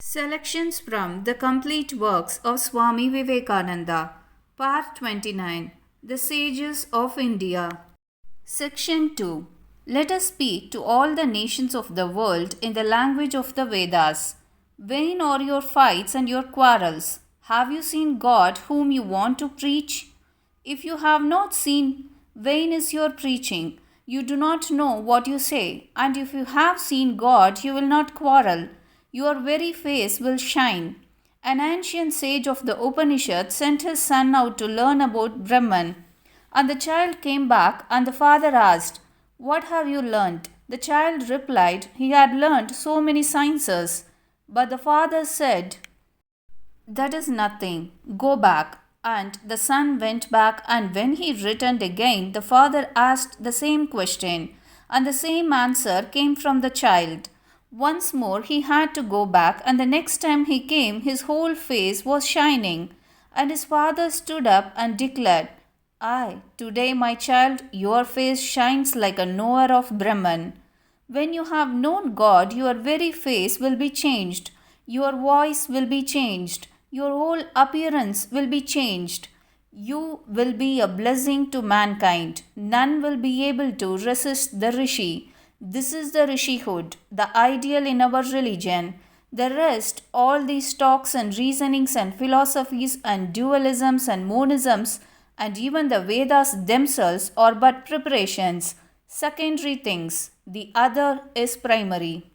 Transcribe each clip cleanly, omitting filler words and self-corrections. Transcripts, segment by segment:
Selections from the complete works of Swami Vivekananda, Part 29, The Sages of India. Section 2. Let us speak to all the nations of the world in the language of the Vedas. Vain are your fights and your quarrels. Have you seen God whom you want to preach? If you have not seen, vain is your preaching. You do not know what you say, and if you have seen God, you will not quarrel. Your very face will shine. An ancient sage of the Upanishad sent his son out to learn about Brahman. And the child came back, and the father asked, "What have you learnt?" The child replied, he had learnt so many sciences. But the father said, "That is nothing. Go back." And the son went back, and when he returned again, the father asked the same question, and the same answer came from the child. Once more he had to go back, and the next time he came, his whole face was shining. And his father stood up and declared, "Aye, today, my child, your face shines like a knower of Brahman. When you have known God, your very face will be changed, your voice will be changed, your whole appearance will be changed. You will be a blessing to mankind. None will be able to resist the Rishi. This is the Rishihood, the ideal in our religion. The rest, all these talks and reasonings and philosophies and dualisms and monisms, and even the Vedas themselves are but preparations, secondary things. The other is primary.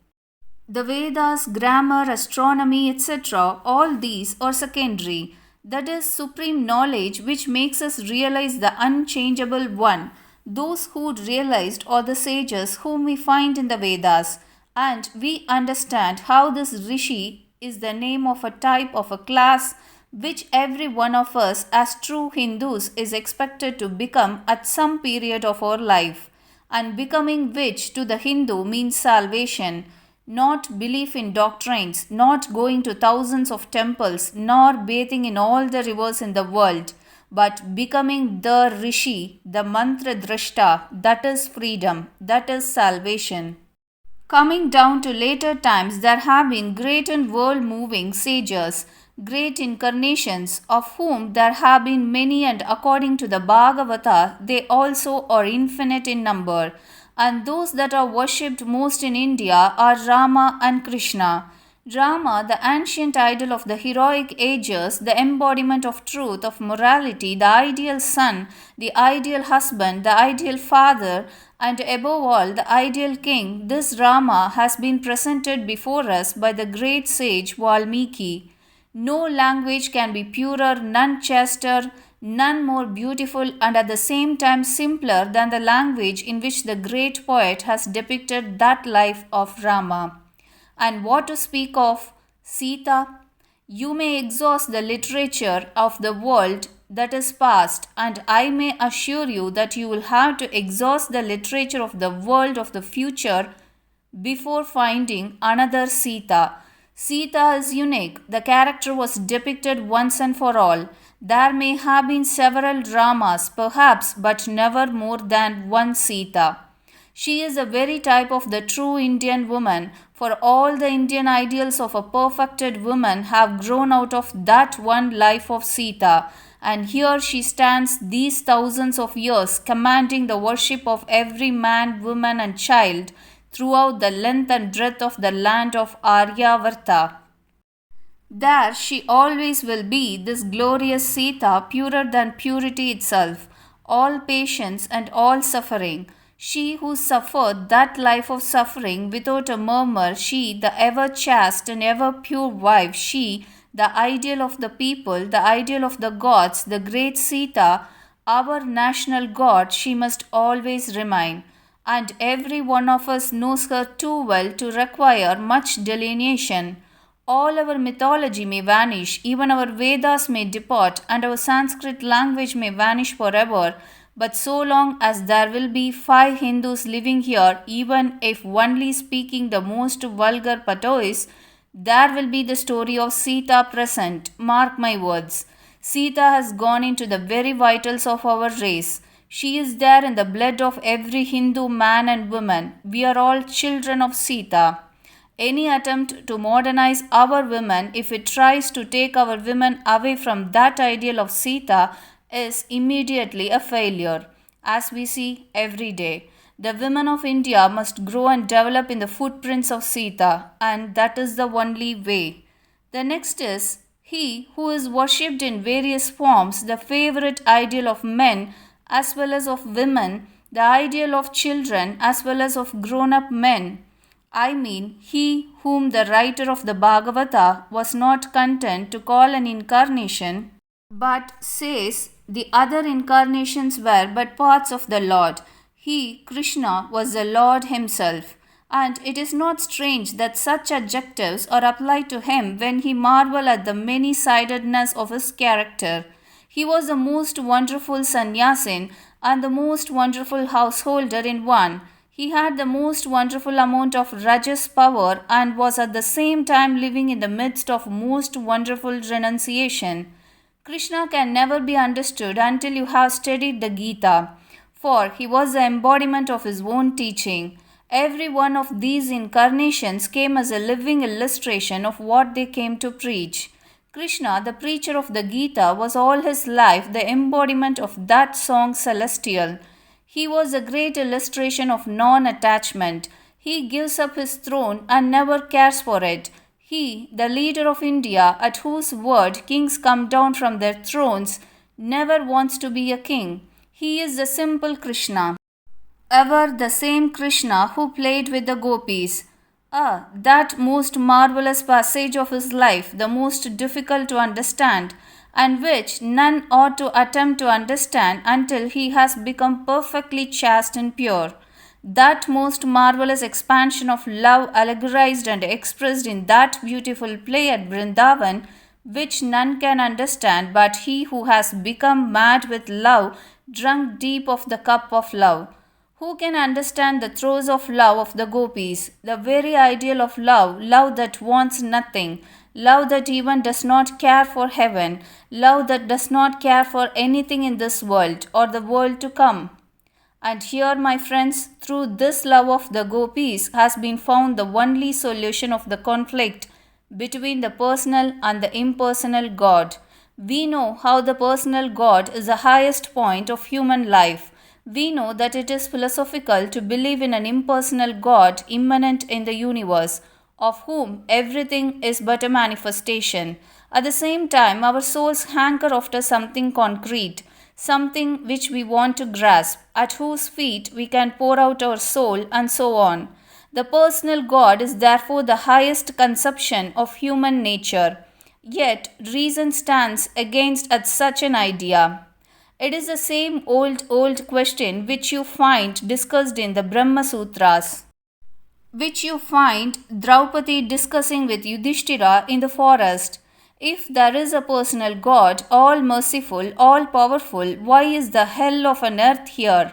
The Vedas, grammar, astronomy, etc., all these are secondary. That is supreme knowledge which makes us realize the unchangeable one. Those who realized are the sages whom we find in the Vedas, and we understand how this Rishi is the name of a type of a class which every one of us as true Hindus is expected to become at some period of our life, and becoming which to the Hindu means salvation, not belief in doctrines, not going to thousands of temples, nor bathing in all the rivers in the world, but becoming the Rishi, the Mantra Drashta, that is freedom, that is salvation. Coming down to later times, there have been great and world moving sages, great incarnations, of whom there have been many, and according to the Bhagavata, they also are infinite in number. And those that are worshipped most in India are Rama and Krishna. Rama, the ancient idol of the heroic ages, the embodiment of truth, of morality, the ideal son, the ideal husband, the ideal father, and above all, the ideal king, this Rama has been presented before us by the great sage Valmiki. No language can be purer, none chaster, none more beautiful, and at the same time simpler than the language in which the great poet has depicted that life of Rama. And what to speak of Sita? You may exhaust the literature of the world that is past, and I may assure you that you will have to exhaust the literature of the world of the future before finding another Sita. Sita is unique. The character was depicted once and for all. There may have been several Ramas, perhaps, but never more than one Sita. She is the very type of the true Indian woman, for all the Indian ideals of a perfected woman have grown out of that one life of Sita, and here she stands these thousands of years commanding the worship of every man, woman, and child throughout the length and breadth of the land of Aryavarta. There she always will be, this glorious Sita, purer than purity itself, all patience and all suffering. She who suffered that life of suffering without a murmur, she, the ever chaste and ever pure wife, she, the ideal of the people, the ideal of the gods, the great Sita, our national god, she must always remain. And every one of us knows her too well to require much delineation. All our mythology may vanish, even our Vedas may depart, and our Sanskrit language may vanish forever. But so long as there will be 5 Hindus living here, even if only speaking the most vulgar patois, there will be the story of Sita present. Mark my words. Sita has gone into the very vitals of our race. She is there in the blood of every Hindu man and woman. We are all children of Sita. Any attempt to modernize our women, if it tries to take our women away from that ideal of Sita, is immediately a failure, as we see every day. The women of India must grow and develop in the footprints of Sita, and that is the only way. The next is he who is worshipped in various forms, the favorite ideal of men as well as of women, the ideal of children as well as of grown up men. I mean, he whom the writer of the Bhagavata was not content to call an incarnation, but says the other incarnations were but parts of the Lord. He, Krishna, was the Lord himself. And it is not strange that such adjectives are applied to him when he marvel at the many-sidedness of his character. He was the most wonderful sannyasin and the most wonderful householder in one. He had the most wonderful amount of rajas power and was at the same time living in the midst of most wonderful renunciation. Krishna can never be understood until you have studied the Gita, for he was the embodiment of his own teaching. Every one of these incarnations came as a living illustration of what they came to preach. Krishna, the preacher of the Gita, was all his life the embodiment of that song celestial. He was a great illustration of non attachment. He gives up his throne and never cares for it. He, the leader of India, at whose word kings come down from their thrones, never wants to be a king. He is the simple Krishna. Ever the same Krishna who played with the gopis. Ah, that most marvelous passage of his life, the most difficult to understand, and which none ought to attempt to understand until he has become perfectly chaste and pure. That most marvelous expansion of love allegorized and expressed in that beautiful play at Vrindavan, which none can understand but he who has become mad with love, drunk deep of the cup of love. Who can understand the throes of love of the gopis, the very ideal of love, love that wants nothing, love that even does not care for heaven, love that does not care for anything in this world or the world to come? And here, my friends, through this love of the gopis has been found the only solution of the conflict between the personal and the impersonal God. We know how the personal God is the highest point of human life. We know that it is philosophical to believe in an impersonal God immanent in the universe, of whom everything is but a manifestation. At the same time, our souls hanker after something concrete, something which we want to grasp, at whose feet we can pour out our soul, and so on. The personal God is therefore the highest conception of human nature. Yet, reason stands against at such an idea. It is the same old question which you find discussed in the Brahma Sutras, which you find Draupadi discussing with Yudhishthira in the forest. If there is a personal God, all merciful, all powerful, why is the hell of an earth here?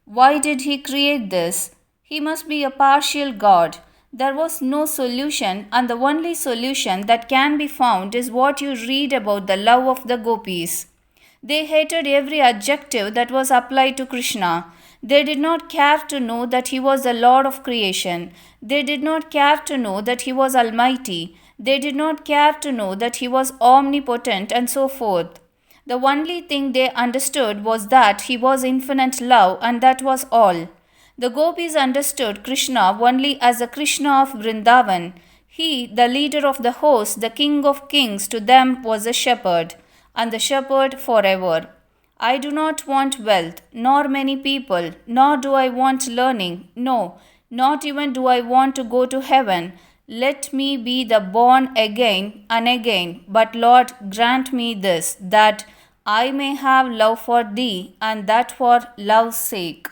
Why did he create this? He must be a partial God. There was no solution, and the only solution that can be found is what you read about the love of the gopis. They hated every adjective that was applied to Krishna. They did not care to know that he was the Lord of creation. They did not care to know that he was almighty. They did not care to know that he was omnipotent and so forth. The only thing they understood was that he was infinite love, and that was all. The gopis understood Krishna only as the Krishna of Vrindavan. He, the leader of the host, the king of kings, to them was a shepherd, and the shepherd forever. I do not want wealth, nor many people, nor do I want learning. No, not even do I want to go to heaven. Let me be the born again and again. But Lord, grant me this, that I may have love for thee, and that for love's sake.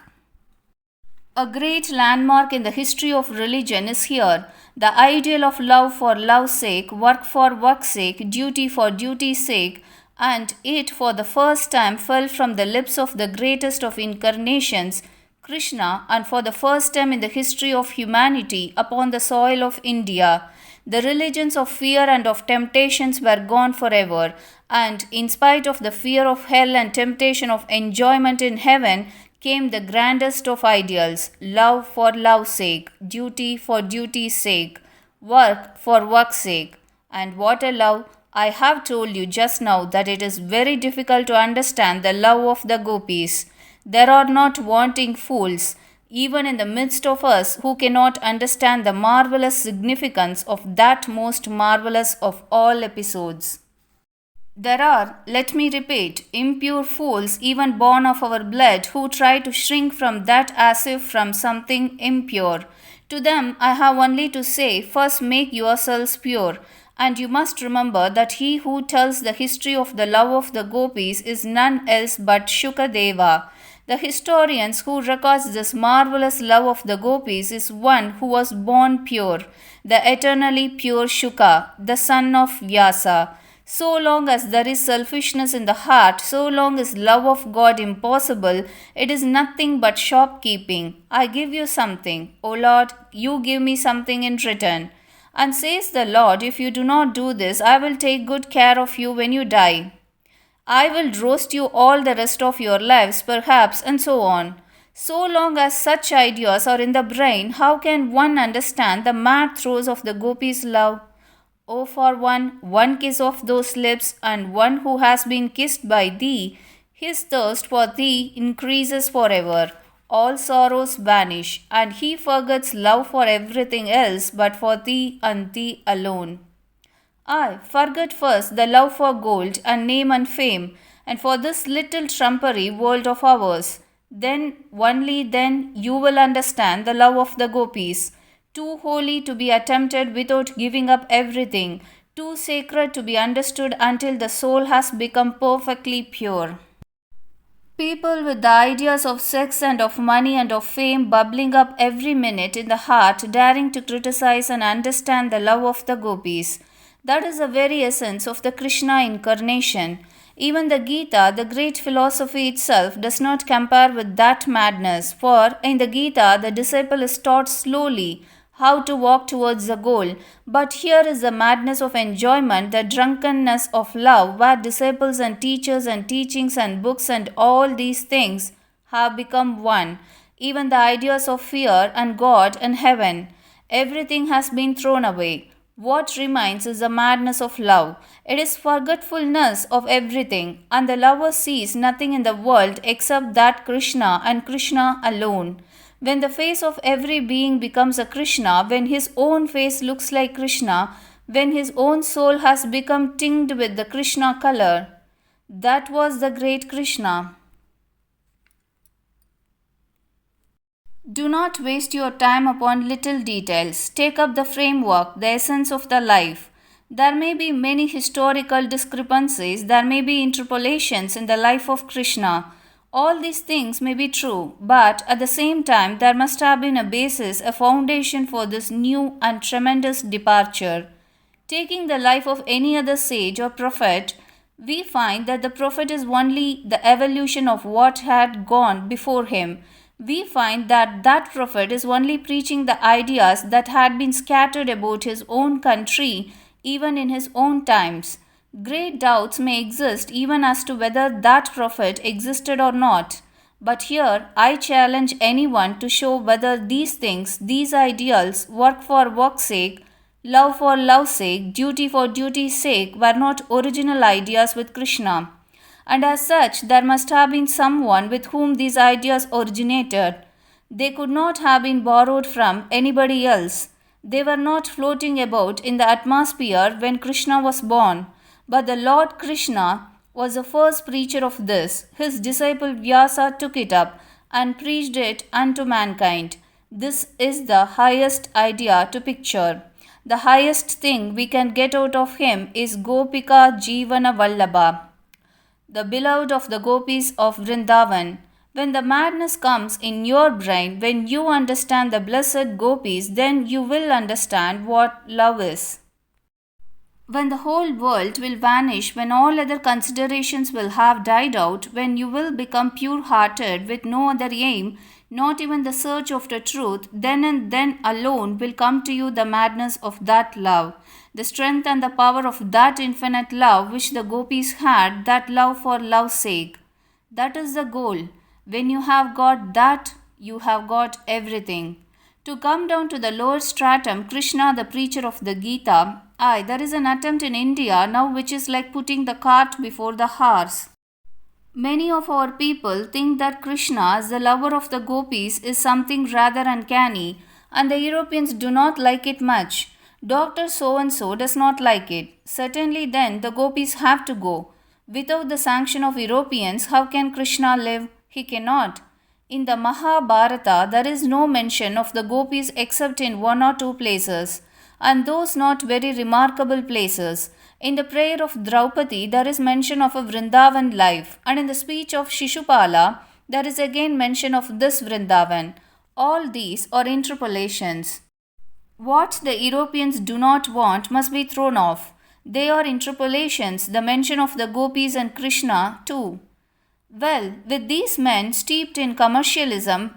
A great landmark in the history of religion is here. The ideal of love for love's sake, work for work's sake, duty for duty's sake, and it for the first time fell from the lips of the greatest of incarnations, Krishna, and for the first time in the history of humanity upon the soil of India. The religions of fear and of temptations were gone forever, and in spite of the fear of hell and temptation of enjoyment in heaven, came the grandest of ideals, love for love's sake, duty for duty's sake. work for work's sake. And what a love! I have told you just now that it is very difficult to understand the love of the gopis. There are not wanting fools, even in the midst of us, who cannot understand the marvelous significance of that most marvelous of all episodes. There are, let me repeat, impure fools even born of our blood who try to shrink from that as if from something impure. To them I have only to say, first make yourselves pure. And you must remember that he who tells the history of the love of the gopis is none else but Shukadeva. The historian who records this marvelous love of the gopis is one who was born pure, the eternally pure Shuka, the son of Vyasa. So long as there is selfishness in the heart, so long is love of God impossible, it is nothing but shopkeeping. I give you something, O Lord, you give me something in return. And says the Lord, if you do not do this, I will take good care of you when you die. I will roast you all the rest of your lives, perhaps, and so on. So long as such ideas are in the brain, how can one understand the mad throes of the gopis' love? Oh, for one kiss of those lips, and one who has been kissed by thee, his thirst for thee increases forever. All sorrows vanish, and he forgets love for everything else but for thee and thee alone. I forget first the love for gold and name and fame, and for this little trumpery world of ours. Then, only then, you will understand the love of the gopis, too holy to be attempted without giving up everything, too sacred to be understood until the soul has become perfectly pure. People with the ideas of sex and of money and of fame bubbling up every minute in the heart, daring to criticize and understand the love of the gopis. That is the very essence of the Krishna incarnation. Even the Gita, the great philosophy itself, does not compare with that madness, for in the Gita the disciple is taught slowly how to walk towards the goal. But here is the madness of enjoyment, the drunkenness of love, where disciples and teachers and teachings and books and all these things have become one. Even the ideas of fear and God and heaven, everything has been thrown away. What remains is the madness of love. It is forgetfulness of everything, and the lover sees nothing in the world except that Krishna and Krishna alone. When the face of every being becomes a Krishna, when his own face looks like Krishna, when his own soul has become tinged with the Krishna color, that was the great Krishna. Do not waste your time upon little details. Take up the framework, the essence of the life. There may be many historical discrepancies, there may be interpolations in the life of Krishna. All these things may be true, but at the same time, there must have been a basis, a foundation for this new and tremendous departure. Taking the life of any other sage or prophet, we find that the prophet is only the evolution of what had gone before him. We find that that prophet is only preaching the ideas that had been scattered about his own country, even in his own times. Great doubts may exist even as to whether that prophet existed or not. But here I challenge anyone to show whether these things, these ideals, work for work's sake, love for love's sake, duty for duty's sake, were not original ideas with Krishna. And as such, there must have been someone with whom these ideas originated. They could not have been borrowed from anybody else. They were not floating about in the atmosphere when Krishna was born. But the Lord Krishna was the first preacher of this. His disciple Vyasa took it up and preached it unto mankind. This is the highest idea to picture. The highest thing we can get out of him is Gopika Jivana Vallabha, the beloved of the gopis of Vrindavan. When the madness comes in your brain, when you understand the blessed gopis, then you will understand what love is. When the whole world will vanish, when all other considerations will have died out, when you will become pure hearted with no other aim, not even the search after truth, then and then alone will come to you the madness of that love, the strength and the power of that infinite love which the gopis had, that love for love's sake. That is the goal. When you have got that, you have got everything. To come down to the lower stratum, Krishna, the preacher of the Gita, there is an attempt in India now which is like putting the cart before the horse. Many of our people think that Krishna, as the lover of the gopis, is something rather uncanny, and the Europeans do not like it much. Dr. So and so does not like it. Certainly, then the gopis have to go. Without the sanction of Europeans, how can Krishna live? He cannot. In the Mahabharata, there is no mention of the gopis except in one or two places, and those not very remarkable places. In the prayer of Draupadi, there is mention of a Vrindavan life, and in the speech of Shishupala, there is again mention of this Vrindavan. All these are interpolations. What the Europeans do not want must be thrown off. They are interpolations, the mention of the gopis and Krishna too. Well, with these men steeped in commercialism,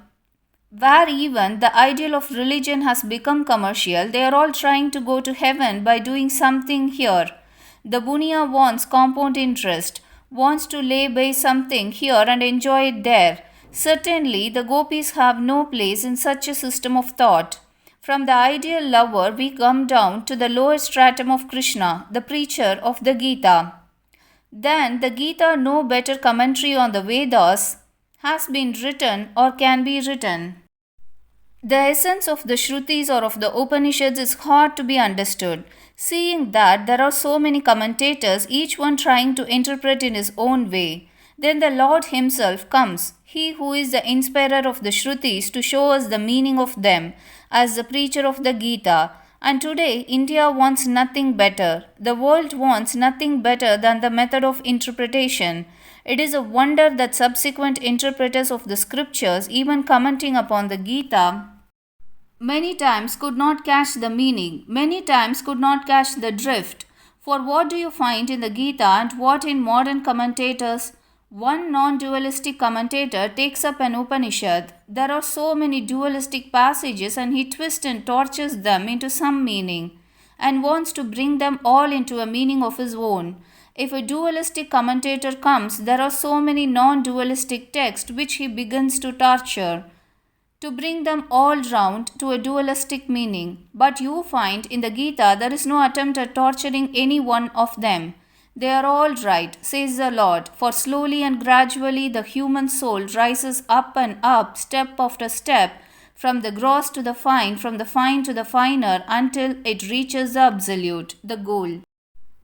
where even the ideal of religion has become commercial, they are all trying to go to heaven by doing something here. The Bunia wants compound interest, wants to lay by something here and enjoy it there. Certainly, the gopis have no place in such a system of thought. From the ideal lover, we come down to the lower stratum of Krishna, the preacher of the Gita. Then the Gita, no better commentary on the Vedas, has been written or can be written. The essence of the Shrutis or of the Upanishads is hard to be understood, seeing that there are so many commentators, each one trying to interpret in his own way. Then the Lord Himself comes, He who is the inspirer of the Shrutis, to show us the meaning of them, as the preacher of the Gita. And today, India wants nothing better. The world wants nothing better than the method of interpretation. It is a wonder that subsequent interpreters of the scriptures, even commenting upon the Gita, many times could not catch the meaning, many times could not catch the drift. For what do you find in the Gita and what in modern commentators? One non-dualistic commentator takes up an Upanishad. There are so many dualistic passages and he twists and tortures them into some meaning and wants to bring them all into a meaning of his own. If a dualistic commentator comes, there are so many non-dualistic texts which he begins to torture, to bring them all round to a dualistic meaning. But you find in the Gita there is no attempt at torturing any one of them. They are all right, says the Lord, for slowly and gradually the human soul rises up and up, step after step, from the gross to the fine, from the fine to the finer, until it reaches the absolute, the goal.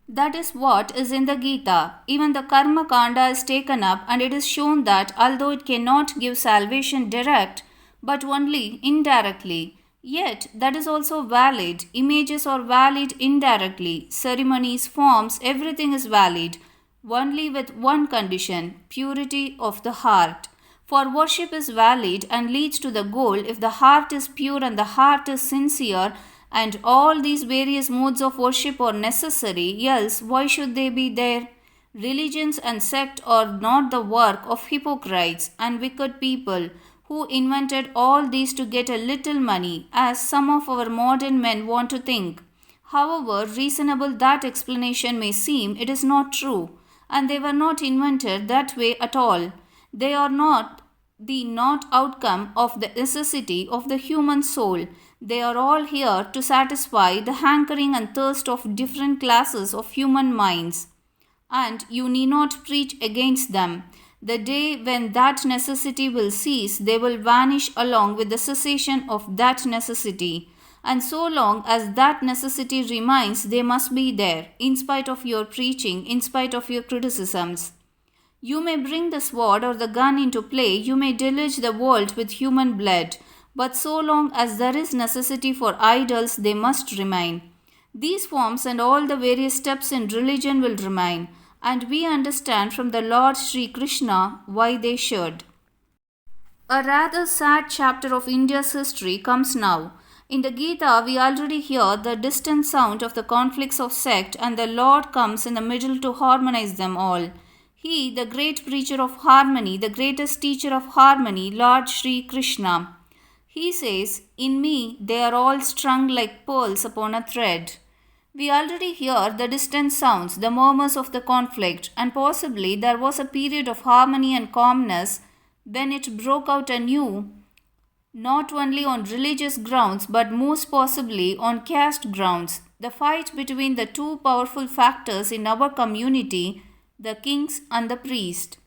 That is what is in the Gita. Even the Karma Kanda is taken up, and it is shown that although it cannot give salvation direct, but only indirectly, yet that is also valid. Images are valid indirectly. Ceremonies, forms, everything is valid. Only with one condition, purity of the heart. For worship is valid and leads to the goal if the heart is pure and the heart is sincere, and all these various modes of worship are necessary, else why should they be there? Religions and sect are not the work of hypocrites and wicked people who invented all these to get a little money, as some of our modern men want to think. However reasonable that explanation may seem, it is not true, and they were not invented that way at all. They are not the not outcome of the necessity of the human soul. They are all here to satisfy the hankering and thirst of different classes of human minds. And you need not preach against them. The day when that necessity will cease, they will vanish along with the cessation of that necessity. And so long as that necessity remains, they must be there, in spite of your preaching, in spite of your criticisms. You may bring the sword or the gun into play, you may deluge the world with human blood, but so long as there is necessity for idols, they must remain. These forms and all the various steps in religion will remain, and we understand from the Lord Sri Krishna why they should. A rather sad chapter of India's history comes now. In the Gita, we already hear the distant sound of the conflicts of sect, and the Lord comes in the middle to harmonize them all. He, the great preacher of harmony, the greatest teacher of harmony, Lord Sri Krishna. He says, "In me they are all strung like pearls upon a thread." We already hear the distant sounds, the murmurs of the conflict, and possibly there was a period of harmony and calmness when it broke out anew not only on religious grounds but most possibly on caste grounds. The fight between the two powerful factors in our community, the kings and the priest.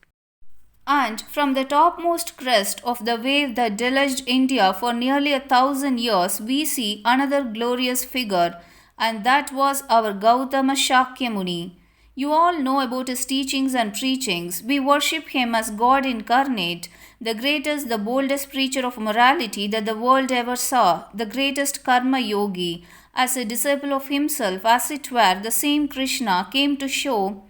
And from the topmost crest of the wave that deluged India for nearly 1,000 years, we see another glorious figure, and that was our Gautama Shakyamuni. You all know about his teachings and preachings. We worship him as God incarnate, the greatest, the boldest preacher of morality that the world ever saw, the greatest karma yogi. As a disciple of himself, as it were, the same Krishna came to show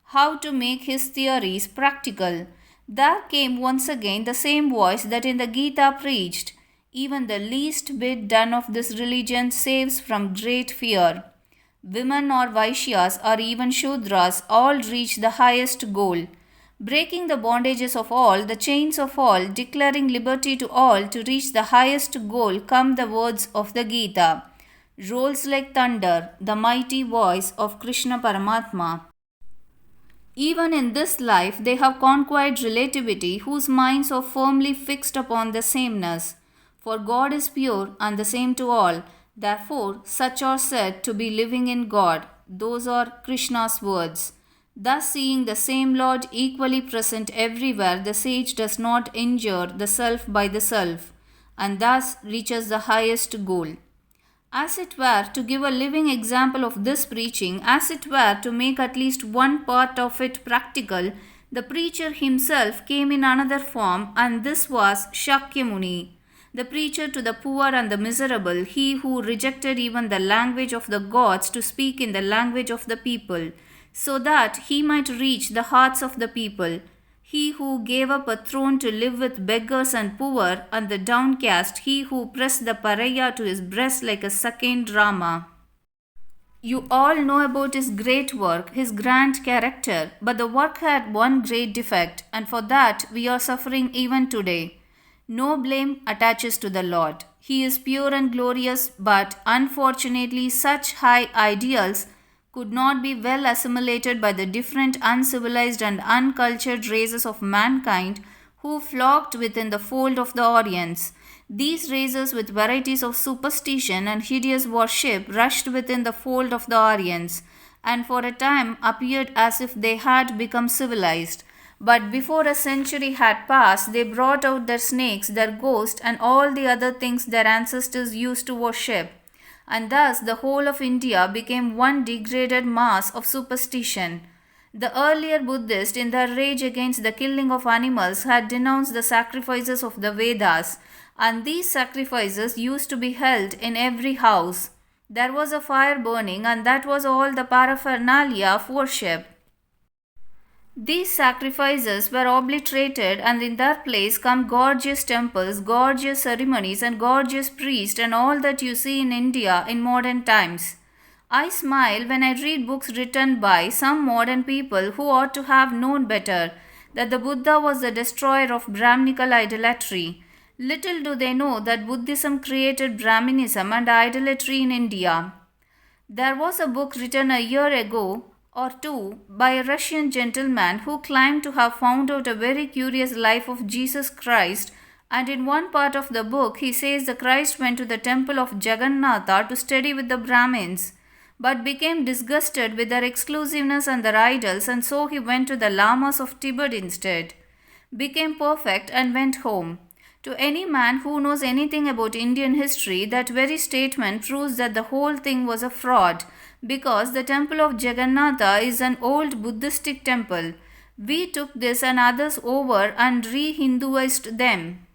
how to make his theories practical. There came once again the same voice that in the Gita preached, even the least bit done of this religion saves from great fear. Women or Vaishyas or even Shudras all reach the highest goal, breaking the bondages of all, the chains of all, declaring liberty to all to reach the highest goal come the words of the Gita. Rolls like thunder, the mighty voice of Krishna Paramatma. Even in this life, they have conquered relativity, whose minds are firmly fixed upon the sameness. For God is pure and the same to all. Therefore, such are said to be living in God. Those are Krishna's words. Thus, seeing the same Lord equally present everywhere, the sage does not injure the self by the self, and thus reaches the highest goal. As it were, to give a living example of this preaching, as it were, to make at least one part of it practical, the preacher himself came in another form, and this was Shakyamuni, the preacher to the poor and the miserable, he who rejected even the language of the gods to speak in the language of the people, so that he might reach the hearts of the people. He who gave up a throne to live with beggars and poor and the downcast, he who pressed the pariah to his breast like a second Rama. You all know about his great work, his grand character, but the work had one great defect, and for that we are suffering even today. No blame attaches to the Lord. He is pure and glorious, but unfortunately, such high ideals could not be well assimilated by the different uncivilized and uncultured races of mankind who flocked within the fold of the audience. These races, with varieties of superstition and hideous worship, rushed within the fold of the audience, and for a time appeared as if they had become civilized. But before a century had passed, they brought out their snakes, their ghosts, and all the other things their ancestors used to worship. And thus the whole of India became one degraded mass of superstition. The earlier Buddhists, in their rage against the killing of animals, had denounced the sacrifices of the Vedas, and these sacrifices used to be held in every house. There was a fire burning, and that was all the paraphernalia of worship. These sacrifices were obliterated, and in their place come gorgeous temples, gorgeous ceremonies, and gorgeous priests, and all that you see in India in modern times. I smile when I read books written by some modern people who ought to have known better, that the Buddha was the destroyer of Brahminical idolatry. Little do they know that Buddhism created Brahminism and idolatry in India. There was a book written a year ago or two by a Russian gentleman who claimed to have found out a very curious life of Jesus Christ, and in one part of the book he says the Christ went to the temple of Jagannatha to study with the Brahmins, but became disgusted with their exclusiveness and their idols, and so he went to the Lamas of Tibet instead, became perfect, and went home. To any man who knows anything about Indian history, that very statement proves that the whole thing was a fraud, because the temple of Jagannatha is an old Buddhistic temple. We took this and others over and re-Hinduized them.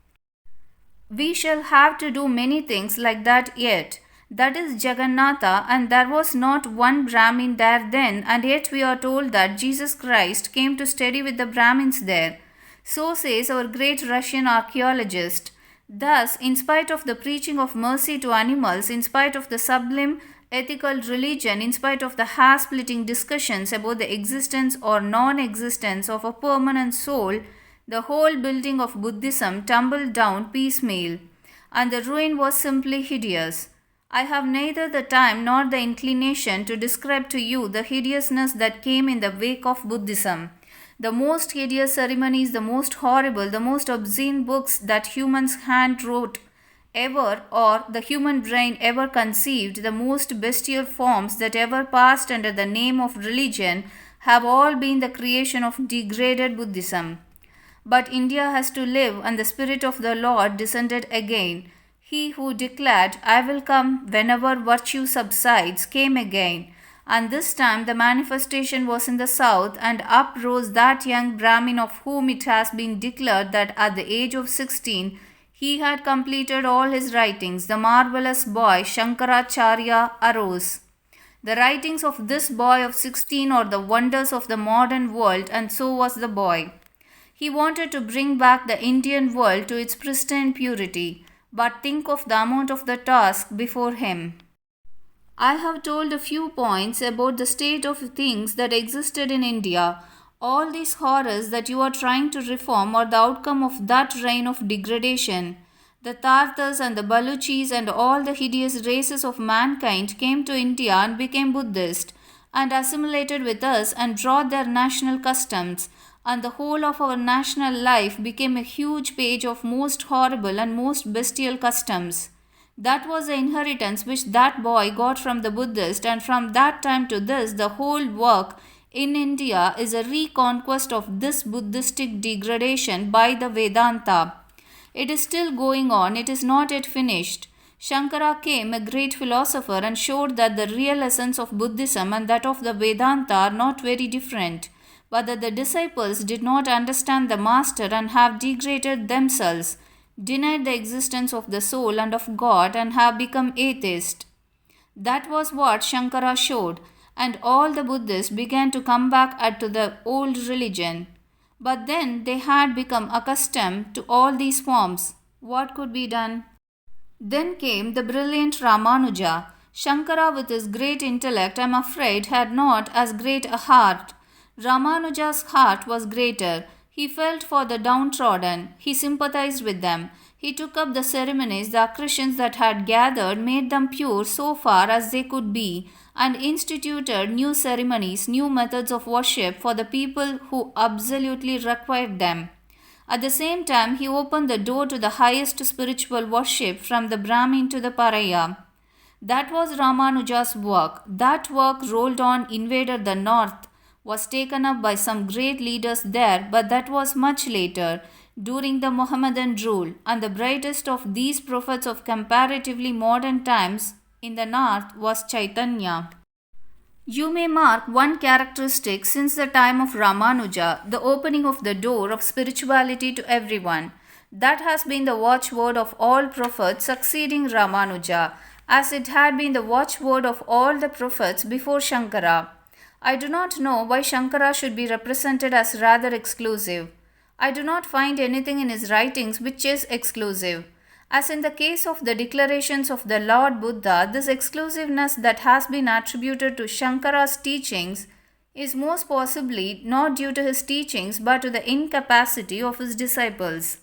We shall have to do many things like that yet. That is Jagannatha, and there was not one Brahmin there then, and yet we are told that Jesus Christ came to study with the Brahmins there. So says our great Russian archaeologist. Thus, in spite of the preaching of mercy to animals, in spite of the sublime ethical religion, in spite of the hair-splitting discussions about the existence or non-existence of a permanent soul, the whole building of Buddhism tumbled down piecemeal, and the ruin was simply hideous. I have neither the time nor the inclination to describe to you the hideousness that came in the wake of Buddhism. The most hideous ceremonies, the most horrible, the most obscene books that humans hand wrote ever or the human brain ever conceived, the most bestial forms that ever passed under the name of religion, have all been the creation of degraded Buddhism. But India has to live, and the Spirit of the Lord descended again. He who declared, I will come whenever virtue subsides, came again. And this time the manifestation was in the south, and up rose that young Brahmin of whom it has been declared that at the age of 16 he had completed all his writings. The marvelous boy Shankaracharya arose. The writings of this boy of 16 are the wonders of the modern world, and so was the boy. He wanted to bring back the Indian world to its pristine purity, but think of the amount of the task before him. I have told a few points about the state of things that existed in India. All these horrors that you are trying to reform are the outcome of that reign of degradation. The Tartars and the Baluchis and all the hideous races of mankind came to India and became Buddhist, and assimilated with us and brought their national customs, and the whole of our national life became a huge page of most horrible and most bestial customs. That was the inheritance which that boy got from the Buddhist, and from that time to this, the whole work in India is a reconquest of this Buddhistic degradation by the Vedanta. It is still going on, it is not yet finished. Sankara came, a great philosopher, and showed that the real essence of Buddhism and that of the Vedanta are not very different, but that the disciples did not understand the master and have degraded themselves, denied the existence of the soul and of God, and have become atheists. That was what Shankara showed, and all the Buddhists began to come back to the old religion. But then they had become accustomed to all these forms. What could be done? Then came the brilliant Ramanuja. Shankara, with his great intellect, I am afraid, had not as great a heart. Ramanuja's heart was greater. He felt for the downtrodden. He sympathized with them. He took up the ceremonies the Christians that had gathered, made them pure so far as they could be, and instituted new ceremonies, new methods of worship for the people who absolutely required them. At the same time, he opened the door to the highest spiritual worship from the Brahmin to the Pariah. That was Ramanuja's work. That work rolled on, invaded the north, was taken up by some great leaders there, but that was much later, during the Mohammedan rule, and the brightest of these prophets of comparatively modern times in the north was Chaitanya. You may mark one characteristic since the time of Ramanuja, the opening of the door of spirituality to everyone. That has been the watchword of all prophets succeeding Ramanuja, as it had been the watchword of all the prophets before Shankara. I do not know why Shankara should be represented as rather exclusive. I do not find anything in his writings which is exclusive. As in the case of the declarations of the Lord Buddha, this exclusiveness that has been attributed to Shankara's teachings is most possibly not due to his teachings but to the incapacity of his disciples.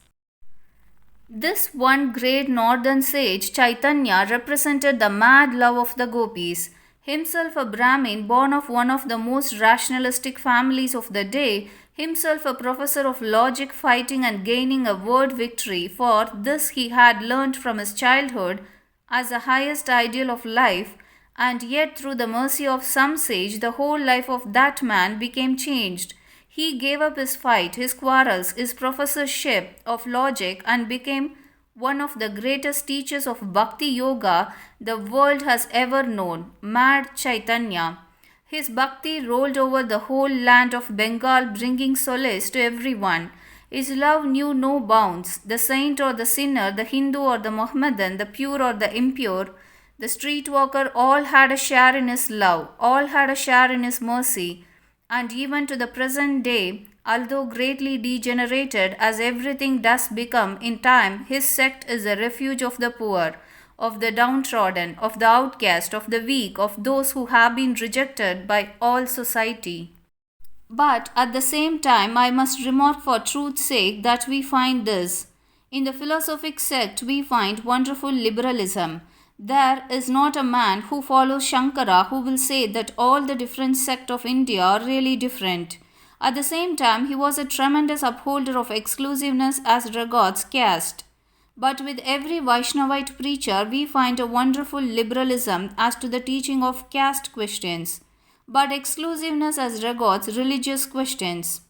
This one great northern sage, Chaitanya, represented the mad love of the gopis. Himself a Brahmin born of one of the most rationalistic families of the day, himself a professor of logic, fighting and gaining a word victory, for this he had learnt from his childhood as the highest ideal of life, and yet through the mercy of some sage the whole life of that man became changed. He gave up his fight, his quarrels, his professorship of logic, and became one of the greatest teachers of Bhakti Yoga the world has ever known, Mad Chaitanya. His bhakti rolled over the whole land of Bengal, bringing solace to everyone. His love knew no bounds. The saint or the sinner, the Hindu or the Mohammedan, the pure or the impure, the street walker, all had a share in his love, all had a share in his mercy. And even to the present day, although greatly degenerated as everything does become in time, his sect is a refuge of the poor, of the downtrodden, of the outcast, of the weak, of those who have been rejected by all society. But at the same time, I must remark for truth's sake that we find this. In the philosophic sect, we find wonderful liberalism. There is not a man who follows Shankara who will say that all the different sects of India are really different. At the same time, he was a tremendous upholder of exclusiveness as regards caste. But with every Vaishnavite preacher, we find a wonderful liberalism as to the teaching of caste questions, but exclusiveness as regards religious questions.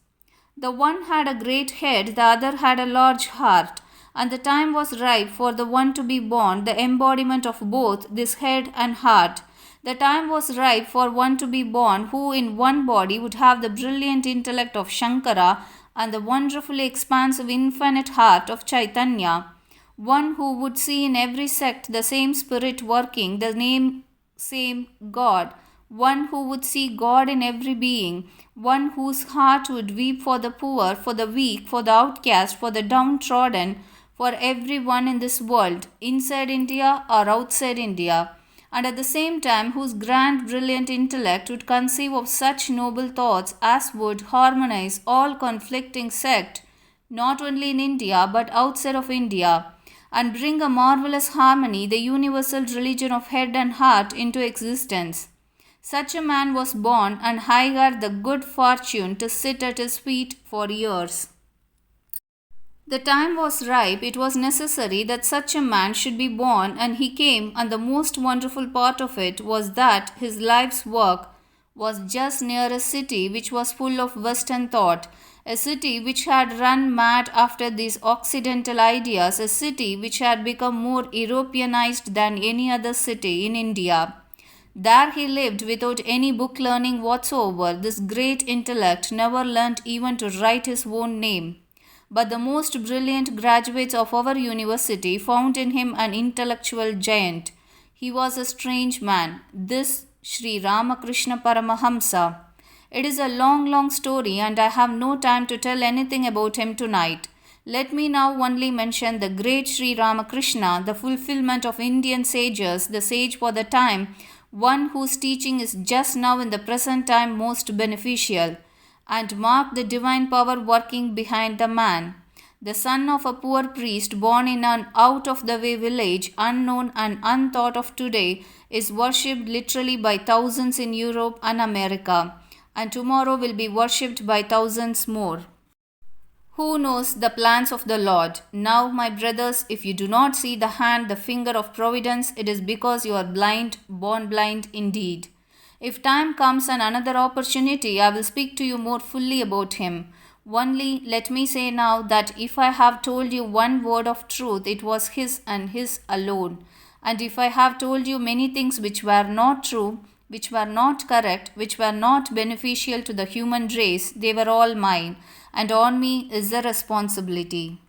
The one had a great head, the other had a large heart, and the time was ripe for the one to be born, the embodiment of both this head and heart. The time was ripe for one to be born who in one body would have the brilliant intellect of Sankara and the wonderfully expansive infinite heart of Chaitanya, one who would see in every sect the same spirit working, same God, one who would see God in every being, one whose heart would weep for the poor, for the weak, for the outcast, for the downtrodden, for everyone in this world, inside India or outside India, and at the same time whose grand brilliant intellect would conceive of such noble thoughts as would harmonize all conflicting sects, not only in India but outside of India, and bring a marvelous harmony, the universal religion of head and heart, into existence. Such a man was born, and I had the good fortune to sit at his feet for years. The time was ripe, it was necessary that such a man should be born, and he came, and the most wonderful part of it was that his life's work was just near a city which was full of Western thought, a city which had run mad after these Occidental ideas, a city which had become more Europeanized than any other city in India. There he lived without any book learning whatsoever. This great intellect never learnt even to write his own name. But the most brilliant graduates of our university found in him an intellectual giant. He was a strange man, this Sri Ramakrishna Paramahamsa. It is a long, long story, and I have no time to tell anything about him tonight. Let me now only mention the great Sri Ramakrishna, the fulfillment of Indian sages, the sage for the time, one whose teaching is just now in the present time most beneficial, and mark the divine power working behind the man. The son of a poor priest born in an out of the way village, unknown and unthought of today, is worshipped literally by thousands in Europe and America, and tomorrow will be worshipped by thousands more. Who knows the plans of the Lord? Now, my brothers, if you do not see the hand, the finger of providence, it is because you are blind, born blind indeed. If time comes and another opportunity, I will speak to you more fully about him. Only let me say now that if I have told you one word of truth, it was his and his alone. And if I have told you many things which were not true, which were not correct, which were not beneficial to the human race, they were all mine, and on me is the responsibility.